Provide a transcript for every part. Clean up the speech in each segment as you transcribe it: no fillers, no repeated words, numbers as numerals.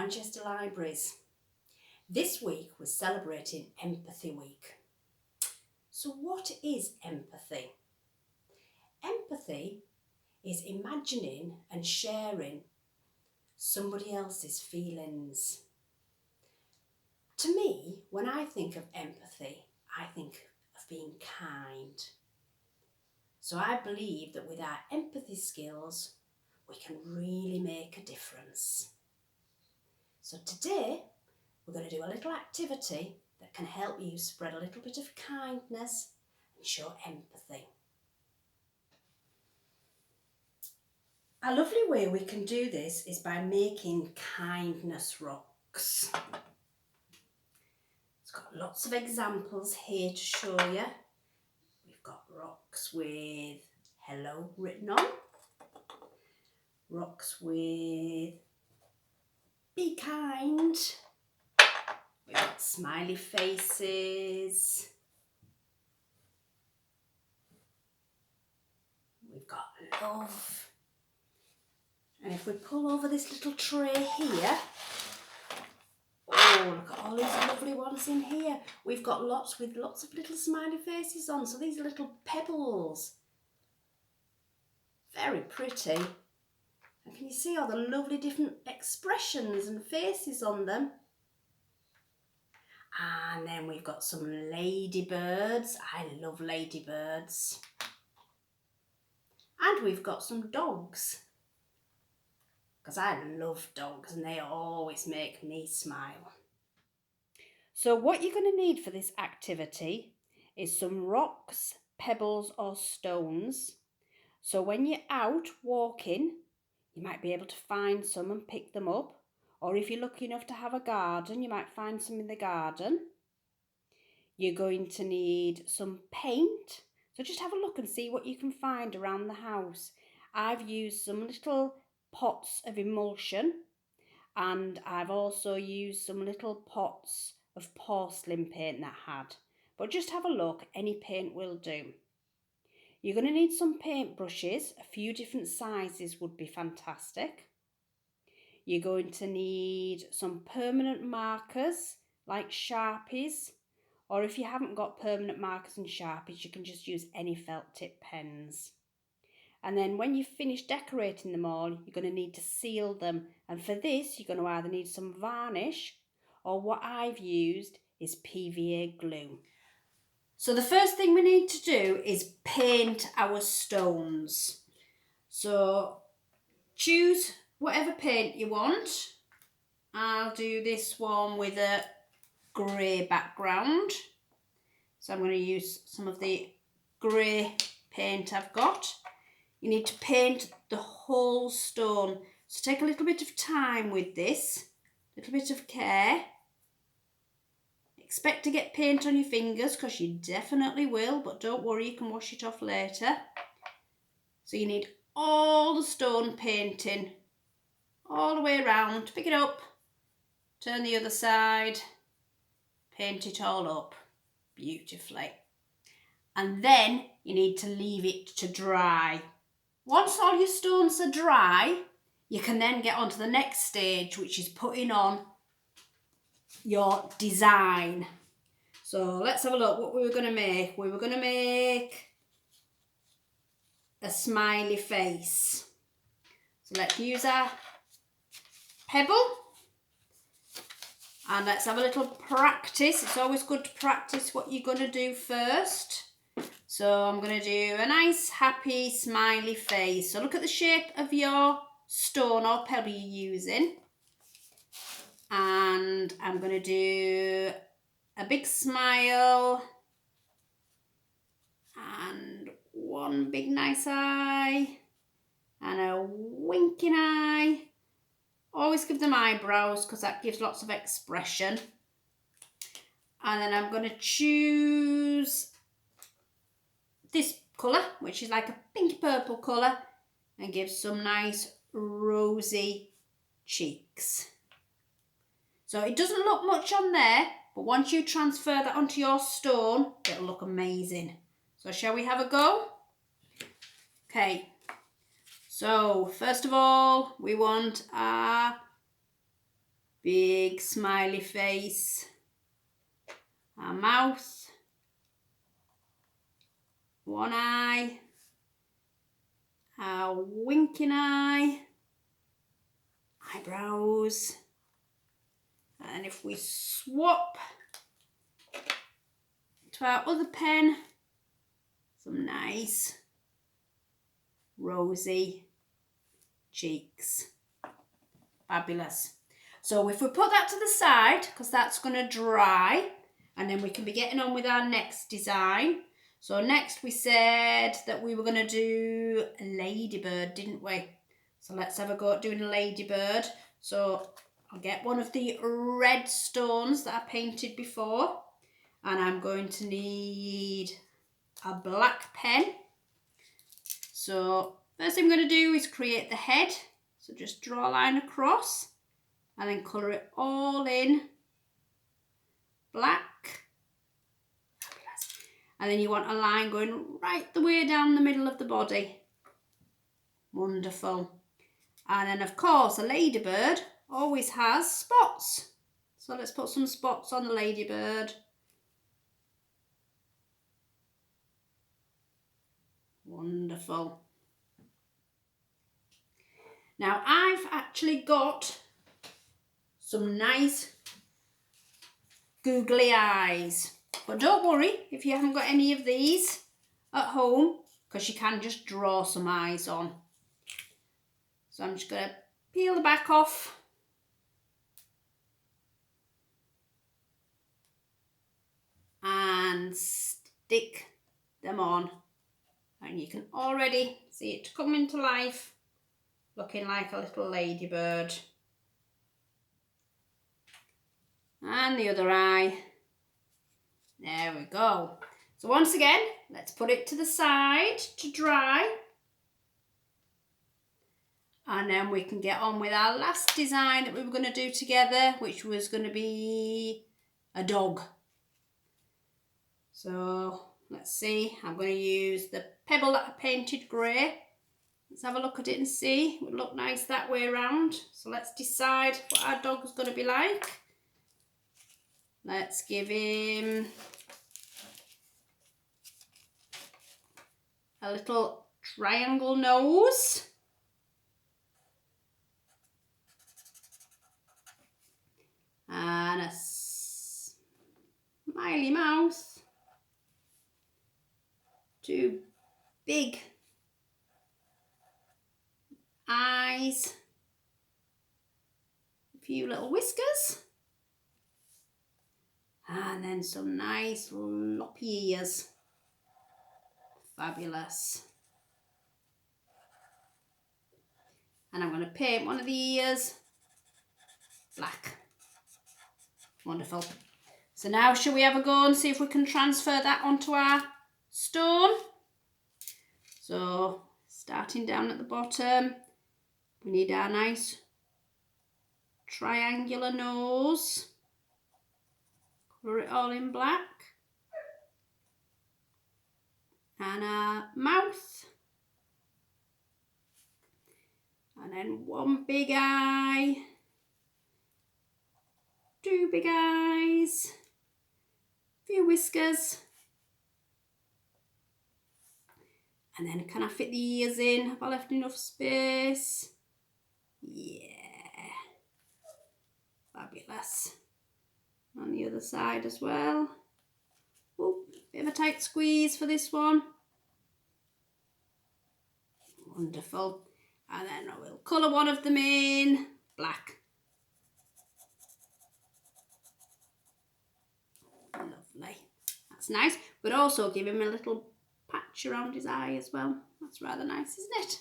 Manchester Libraries. This week we're celebrating Empathy Week. So what is empathy? Empathy is imagining and sharing somebody else's feelings. To me, when I think of empathy, I think of being kind. So I believe that with our empathy skills, we can really make a difference. So today, we're going to do a little activity that can help you spread a little bit of kindness and show empathy. A lovely way we can do this is by making kindness rocks. It's got lots of examples here to show you. We've got rocks with hello written on, rocks with be kind, we've got smiley faces, we've got love, and if we pull over this little tray here, oh, look at all these lovely ones in here. We've got lots with lots of little smiley faces on, so these are little pebbles. Very pretty. And can you see all the lovely different expressions and faces on them? And then we've got some ladybirds. I love ladybirds. And we've got some dogs, because I love dogs and they always make me smile. So what you're going to need for this activity is some rocks, pebbles or stones. So when you're out walking, you might be able to find some and pick them up. Or if you're lucky enough to have a garden, you might find some in the garden. You're going to need some paint. So just have a look and see what you can find around the house. I've used some little pots of emulsion, and I've also used some little pots of porcelain paint that I had. But just have a look, any paint will do. You're going to need some paint brushes, a few different sizes would be fantastic. You're going to need some permanent markers like Sharpies, or if you haven't got permanent markers and Sharpies, you can just use any felt tip pens. And then when you've finished decorating them all, you're going to need to seal them. And for this, you're going to either need some varnish, or what I've used is PVA glue. So the first thing we need to do is paint our stones. So choose whatever paint you want. I'll do this one with a grey background. So I'm going to use some of the grey paint I've got. You need to paint the whole stone. So take a little bit of time with this, a little bit of care. Expect to get paint on your fingers, because you definitely will, but don't worry, you can wash it off later. So you need all the stone painting all the way around. Pick it up, turn the other side, paint it all up beautifully. And then you need to leave it to dry. Once all your stones are dry, you can then get on to the next stage, which is putting on your design. So let's have a look what we were going to make. We were going to make a smiley face. So let's use our pebble and let's have a little practice. It's always good to practice what you're going to do first. So I'm going to do a nice happy smiley face. So look at the shape of your stone or pebble you're using. And I'm going to do a big smile and one big nice eye and a winking eye. Always give them eyebrows because that gives lots of expression. And then I'm going to choose this colour, which is like a pinky purple colour, and give some nice rosy cheeks. So it doesn't look much on there, but once you transfer that onto your stone, it'll look amazing. So shall we have a go? Okay, so first of all, we want our big smiley face, our mouth, one eye, our winking eye, eyebrows, and if we swap to our other pen, some nice rosy cheeks. Fabulous. So if we put that to the side, because that's going to dry, and then we can be getting on with our next design. So next we said that we were going to do a ladybird, didn't we? So let's have a go at doing a ladybird. So I'll get one of the red stones that I painted before, and I'm going to need a black pen. So first thing I'm going to do is create the head. So just draw a line across and then colour it all in black. And then you want a line going right the way down the middle of the body. Wonderful. And then of course a ladybird always has spots. So let's put some spots on the ladybird. Wonderful. Now I've actually got some nice googly eyes. But don't worry if you haven't got any of these at home, because you can just draw some eyes on. So I'm just going to peel the back off. And stick them on. And you can already see it come into life, looking like a little ladybird. And the other eye. There we go. So once again, let's put it to the side to dry. And then we can get on with our last design that we were going to do together, which was going to be a dog. So let's see, I'm going to use the pebble that I painted grey. Let's have a look at it and see. It would look nice that way around. So let's decide what our dog is going to be like. Let's give him a little triangle nose. And a smiley mouth. Two big eyes. A few little whiskers. And then some nice loppy ears. Fabulous. And I'm going to paint one of the ears black. Wonderful. So now shall we have a go and see if we can transfer that onto our stone? So starting down at the bottom, we need our nice triangular nose. Colour it all in black. And our mouth. And then one big eye. Two big eyes. A few whiskers. And then can I fit the ears in? Have I left enough space? Yeah. Fabulous. On the other side as well. Oh, bit of a tight squeeze for this one. Wonderful. And then I will colour one of them in black. Lovely. That's nice. But also give him a little patch around his eye as well. That's rather nice, isn't it?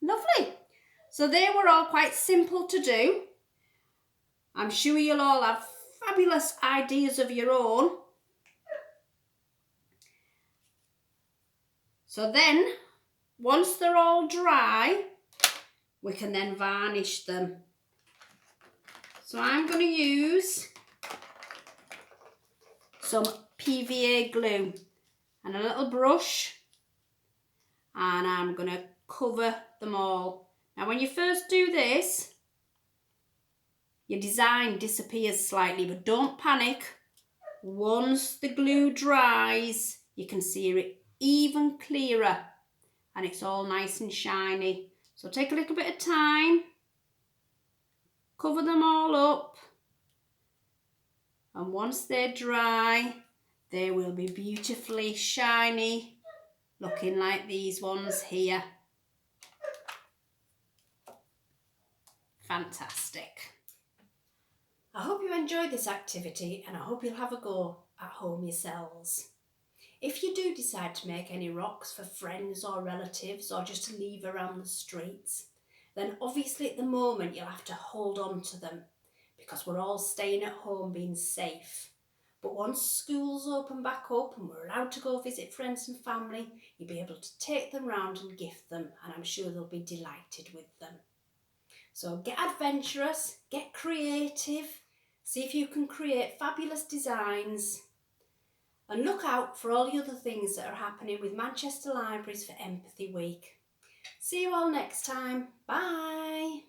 Lovely. So they were all quite simple to do. I'm sure you'll all have fabulous ideas of your own. So then, once they're all dry, we can then varnish them. So I'm going to use some PVA glue and a little brush, and I'm going to cover them all. Now when you first do this, your design disappears slightly, but don't panic. Once the glue dries, you can see it even clearer and it's all nice and shiny. So take a little bit of time, cover them all up, and once they're dry, they will be beautifully shiny, looking like these ones here. Fantastic. I hope you enjoyed this activity and I hope you'll have a go at home yourselves. If you do decide to make any rocks for friends or relatives or just to leave around the streets, then obviously at the moment you'll have to hold on to them because we're all staying at home being safe. But once schools open back up and we're allowed to go visit friends and family, you'll be able to take them round and gift them, and I'm sure they'll be delighted with them. So get adventurous, get creative, see if you can create fabulous designs, and look out for all the other things that are happening with Manchester Libraries for Empathy Week. See you all next time. Bye.